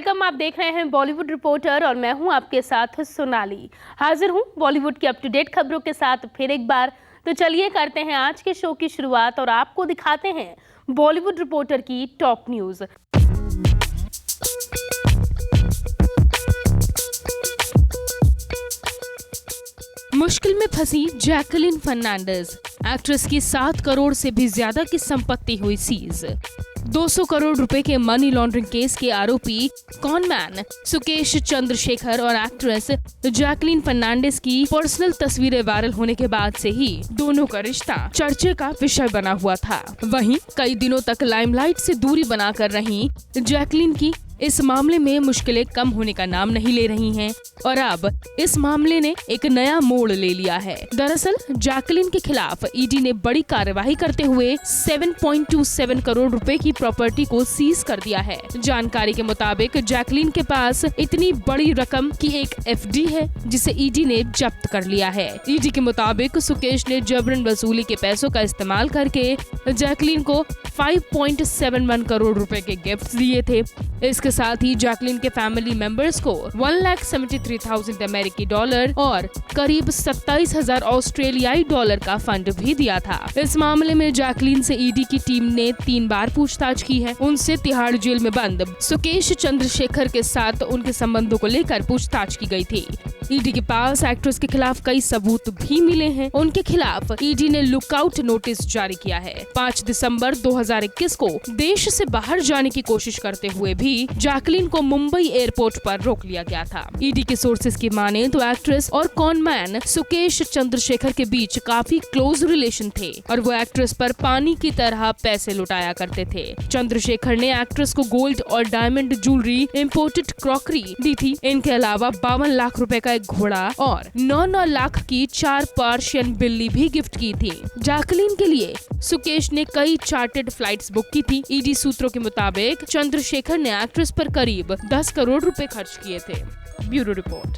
Welcome. आप देख रहे हैं बॉलीवुड रिपोर्टर और मैं हूं आपके साथ सोनाली। हाजिर हूं बॉलीवुड की अप टू डेट खबरों के साथ फिर एक बार। तो चलिए करते हैं आज के शो की शुरुआत और आपको दिखाते हैं बॉलीवुड रिपोर्टर की टॉप न्यूज। मुश्किल में फंसी जैकलीन फर्नांडिस, एक्ट्रेस की 7 करोड़ से भी ज्यादा की संपत्ति हुई सीज। 200 करोड़ रुपए के मनी लॉन्ड्रिंग केस के आरोपी कॉनमैन सुकेश चंद्रशेखर और एक्ट्रेस जैकलीन फर्नांडिस की पर्सनल तस्वीरें वायरल होने के बाद से ही दोनों का रिश्ता चर्चे का विषय बना हुआ था। वहीं कई दिनों तक लाइमलाइट से दूरी बनाकर रही जैकलीन की इस मामले में मुश्किलें कम होने का नाम नहीं ले रही हैं और अब इस मामले ने एक नया मोड़ ले लिया है। दरअसल जैकलीन के खिलाफ ईडी ने बड़ी कार्यवाही करते हुए 7.27 करोड़ रुपए की प्रॉपर्टी को सीज कर दिया है। जानकारी के मुताबिक जैकलीन के पास इतनी बड़ी रकम की एक एफडी है जिसे ईडी ने जब्त कर लिया है। ईडी के मुताबिक सुकेश ने जबरन वसूली के पैसों का इस्तेमाल करके जैकलीन को 5.71 करोड़ रुपए के गिफ्ट दिए थे। इसके साथ ही जैकलीन के फैमिली मेंबर्स को 1,73,000 अमेरिकी डॉलर और करीब 27,000 ऑस्ट्रेलियाई डॉलर का फंड भी दिया था। इस मामले में जैकलीन से ईडी की टीम ने 3 बार पूछताछ की है। उनसे तिहाड़ जेल में बंद सुकेश चंद्रशेखर के साथ उनके संबंधों को लेकर पूछताछ की गई थी। ईडी के पास एक्ट्रेस के खिलाफ कई सबूत भी मिले हैं। उनके खिलाफ ईडी ने लुकआउट नोटिस जारी किया है। 5 दिसंबर 2021 को देश से बाहर जाने की कोशिश करते हुए भी जैकलीन को मुंबई एयरपोर्ट पर रोक लिया गया था। ईडी के सोर्सेज की माने तो एक्ट्रेस और कॉनमैन सुकेश चंद्रशेखर के बीच काफी क्लोज रिलेशन थे और वो एक्ट्रेस पर पानी की तरह पैसे लुटाया करते थे। चंद्रशेखर ने एक्ट्रेस को गोल्ड और डायमंड ज्वेलरी, इम्पोर्टेड क्रॉकरी दी थी। इनके अलावा 52 लाख रुपए का एक घोड़ा और 9 लाख की 4 पर्शियन बिल्ली भी गिफ्ट की थी। जैकलीन के लिए सुकेश ने कई चार्टर्ड फ्लाइट्स बुक की थी। ईडी सूत्रों के मुताबिक चंद्रशेखर ने एक्ट्रेस पर करीब 10 करोड़ रुपए खर्च किए थे। Bureau report.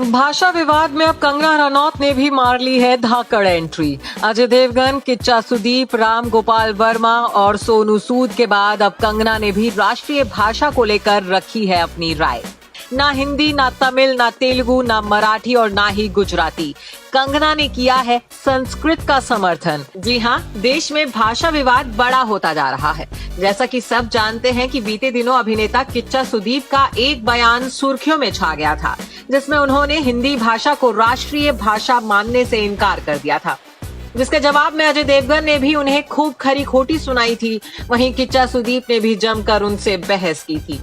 भाषा विवाद में अब कंगना रनौत ने भी मार ली है धाकड़ एंट्री। अजय देवगन, किच्चा सुदीप, राम गोपाल वर्मा और सोनू सूद के बाद अब कंगना ने भी राष्ट्रीय भाषा को लेकर रखी है अपनी राय। ना हिंदी, ना तमिल, ना तेलुगु, ना मराठी और ना ही गुजराती। कंगना ने किया है संस्कृत का समर्थन। जी हाँ, देश में भाषा विवाद बड़ा होता जा रहा है। जैसा कि सब जानते हैं कि बीते दिनों अभिनेता किच्चा सुदीप का एक बयान सुर्खियों में छा गया था, जिसमें उन्होंने हिंदी भाषा को राष्ट्रीय भाषा मानने से इनकार कर दिया था, जिसके जवाब में अजय देवगन ने भी उन्हें खूब खरी खोटी सुनाई थी। वहीं किच्चा सुदीप ने भी जमकर उनसे बहस की थी।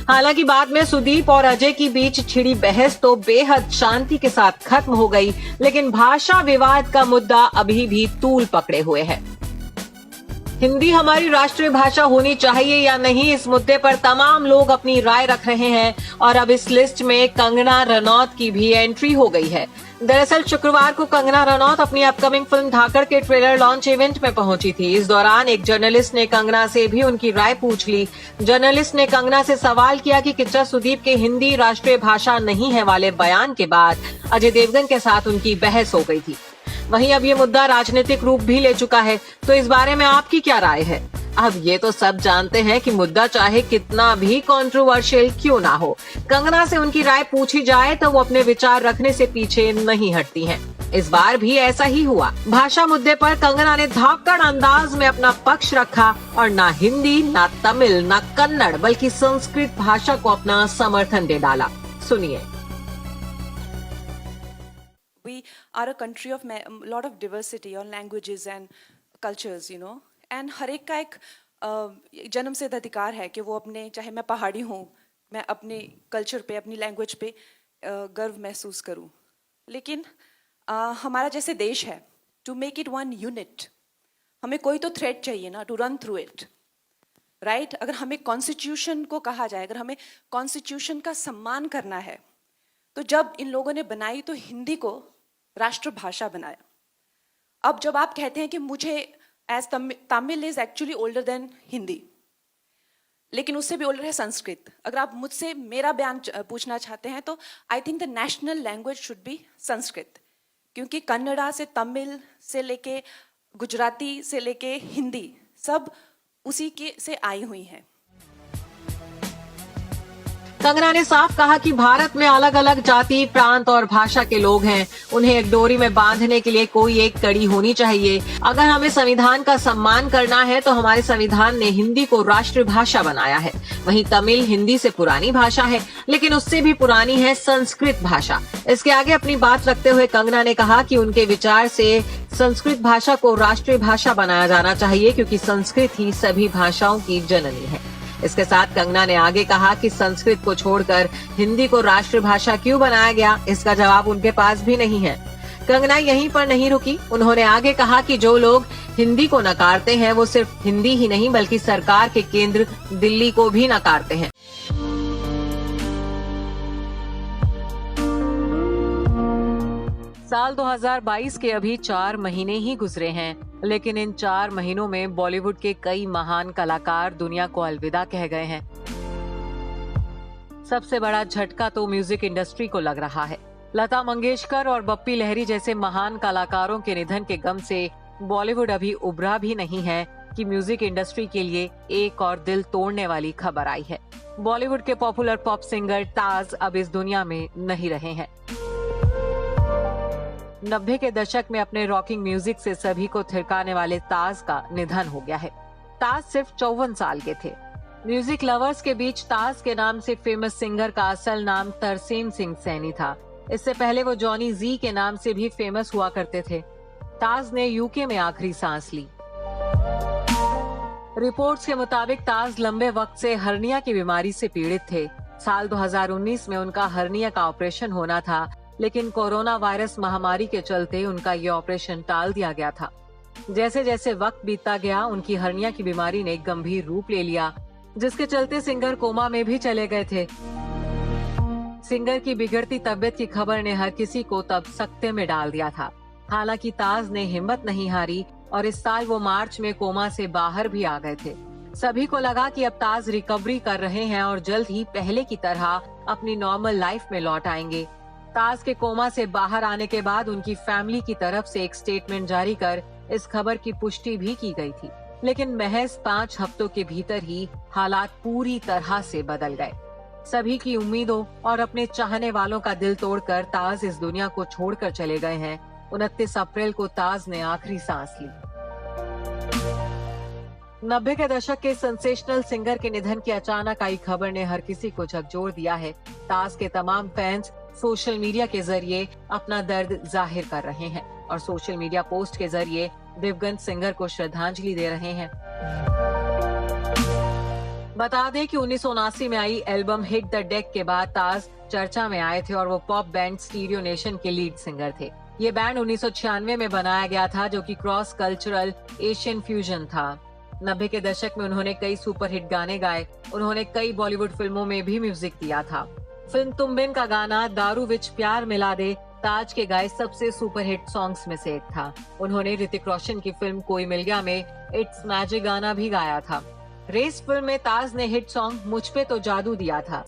हालांकि बाद में सुदीप और अजय की बीच छिड़ी बहस तो बेहद शांति के साथ खत्म हो गई, लेकिन भाषा विवाद का मुद्दा अभी भी तूल पकड़े हुए है। हिंदी हमारी राष्ट्रीय भाषा होनी चाहिए या नहीं, इस मुद्दे पर तमाम लोग अपनी राय रख रहे हैं और अब इस लिस्ट में कंगना रनौत की भी एंट्री हो गई है। दरअसल शुक्रवार को कंगना रनौत अपनी अपकमिंग फिल्म धाकड़ के ट्रेलर लॉन्च इवेंट में पहुंची थी। इस दौरान एक जर्नलिस्ट ने कंगना से भी उनकी राय पूछ ली। जर्नलिस्ट ने कंगना से सवाल किया कि किच्चा सुदीप के हिंदी राष्ट्रीय भाषा नहीं है वाले बयान के बाद अजय देवगन के साथ उनकी बहस हो गई थी। वहीं अब ये मुद्दा राजनीतिक रूप भी ले चुका है, तो इस बारे में आपकी क्या राय है? अब ये तो सब जानते हैं कि मुद्दा चाहे कितना भी कंट्रोवर्शियल क्यों ना हो, कंगना से उनकी राय पूछी जाए तो वो अपने विचार रखने से पीछे नहीं हटती हैं। इस बार भी ऐसा ही हुआ। भाषा मुद्दे पर कंगना ने धाकड़ अंदाज में अपना पक्ष रखा और ना हिंदी, ना तमिल, ना कन्नड़ बल्कि संस्कृत भाषा को अपना समर्थन दे डाला। सुनिए। We are a country of lot of diversity on languages and cultures, you know. And हर एक का एक जन्म सिद्ध अधिकार है कि वो अपने, चाहे मैं पहाड़ी हूँ, मैं अपने कल्चर पे, अपनी लैंग्वेज पे गर्व महसूस करूँ। लेकिन हमारा जैसे देश है, to make it one unit, हमें कोई तो थ्रेड चाहिए ना, to run through it, right. अगर हमें कॉन्स्टिट्यूशन को कहा जाए, अगर हमें कॉन्स्टिट्यूशन का सम्मान करना है, तो जब इन लोगों ने बनाई तो हिंदी को राष्ट्रभाषा बनाया। अब जब आप कहते हैं कि मुझे as Tamil is actually older than Hindi, लेकिन उससे भी ओल्डर है संस्कृत। अगर आप मुझसे मेरा बयान पूछना चाहते हैं तो I think the national language should be Sanskrit, क्योंकि कन्नड़ा से, तमिल से लेके गुजराती से लेके हिंदी, सब उसी के से आई हुई हैं। कंगना ने साफ कहा कि भारत में अलग अलग जाति, प्रांत और भाषा के लोग हैं। उन्हें एक डोरी में बांधने के लिए कोई एक कड़ी होनी चाहिए। अगर हमें संविधान का सम्मान करना है तो हमारे संविधान ने हिंदी को राष्ट्रीय भाषा बनाया है। वहीं तमिल हिंदी से पुरानी भाषा है, लेकिन उससे भी पुरानी है संस्कृत भाषा। इसके आगे अपनी बात रखते हुए कंगना ने कहा कि उनके विचार से संस्कृत भाषा को राष्ट्रीय भाषा बनाया जाना चाहिए, क्योंकि संस्कृत ही सभी भाषाओं की जननी है। इसके साथ कंगना ने आगे कहा कि संस्कृत को छोड़कर हिंदी को राष्ट्रीय भाषा क्यों बनाया गया, इसका जवाब उनके पास भी नहीं है। कंगना यहीं पर नहीं रुकी। उन्होंने आगे कहा कि जो लोग हिंदी को नकारते हैं वो सिर्फ हिंदी ही नहीं बल्कि सरकार के केंद्र दिल्ली को भी नकारते हैं। साल 2022 के अभी 4 महीने ही गुजरे हैं, लेकिन इन 4 महीनों में बॉलीवुड के कई महान कलाकार दुनिया को अलविदा कह गए हैं। सबसे बड़ा झटका तो म्यूजिक इंडस्ट्री को लग रहा है। लता मंगेशकर और बप्पी लहरी जैसे महान कलाकारों के निधन के गम से बॉलीवुड अभी उभरा भी नहीं है कि म्यूजिक इंडस्ट्री के लिए एक और दिल तोड़ने वाली खबर आई है। बॉलीवुड के पॉपुलर पॉप सिंगर ताज अब इस दुनिया में नहीं रहे हैं। 90 के दशक में अपने रॉकिंग म्यूजिक से सभी को थिरकाने वाले ताज का निधन हो गया है। ताज सिर्फ 54 साल के थे। म्यूजिक लवर्स के बीच ताज के नाम से फेमस सिंगर का असल नाम तरसेम सिंह सैनी था। इससे पहले वो जॉनी जी के नाम से भी फेमस हुआ करते थे। ताज ने यूके में आखिरी सांस ली। रिपोर्ट्स के मुताबिक ताज लंबे वक्त से हर्निया की बीमारी से पीड़ित थे। साल 2019 में उनका हर्निया का ऑपरेशन होना था, लेकिन कोरोना वायरस महामारी के चलते उनका ये ऑपरेशन टाल दिया गया था। जैसे जैसे वक्त बीतता गया, उनकी हर्निया की बीमारी ने गंभीर रूप ले लिया, जिसके चलते सिंगर कोमा में भी चले गए थे। सिंगर की बिगड़ती तबीयत की खबर ने हर किसी को तब सकते में डाल दिया था। हालांकि ताज ने हिम्मत नहीं हारी और इस साल वो मार्च में कोमा से बाहर भी आ गए थे। सभी को लगा कि अब ताज रिकवरी कर रहे हैं और जल्द ही पहले की तरह अपनी नॉर्मल लाइफ में लौट आएंगे। ताज के कोमा से बाहर आने के बाद उनकी फैमिली की तरफ से एक स्टेटमेंट जारी कर इस खबर की पुष्टि भी की गई थी, लेकिन महज 5 हफ्तों के भीतर ही हालात पूरी तरह से बदल गए। सभी की उम्मीदों और अपने चाहने वालों का दिल तोड़कर ताज इस दुनिया को छोड़कर चले गए हैं। 29 अप्रैल को ताज ने आखिरी सांस ली। 90 के दशक के सेंसेशनल सिंगर के निधन की अचानक आई खबर ने हर किसी को झकझोर दिया है। ताज के तमाम फैंस सोशल मीडिया के जरिए अपना दर्द जाहिर कर रहे हैं और सोशल मीडिया पोस्ट के जरिए दिवंगत सिंगर को श्रद्धांजलि दे रहे हैं। बता दें कि 1979 में आई एल्बम हिट द डेक के बाद ताज चर्चा में आए थे और वो पॉप बैंड स्टीरियो नेशन के लीड सिंगर थे। ये बैंड 1996 में बनाया गया था, जो कि क्रॉस कल्चरल एशियन फ्यूजन था। 90 के दशक में उन्होंने कई सुपरहिट गाने गाए। उन्होंने कई बॉलीवुड फिल्मों में भी म्यूजिक दिया था। फिल्म तुम बिन का गाना दारू विच प्यार मिला दे ताज के गाए सबसे सुपरहिट सॉन्ग्स में से एक था। उन्होंने ऋतिक रोशन की फिल्म कोई मिल गया में इट्स मैजिक गाना भी गाया था। रेस फिल्म में ताज ने हिट सॉन्ग मुझ पे तो जादू दिया था।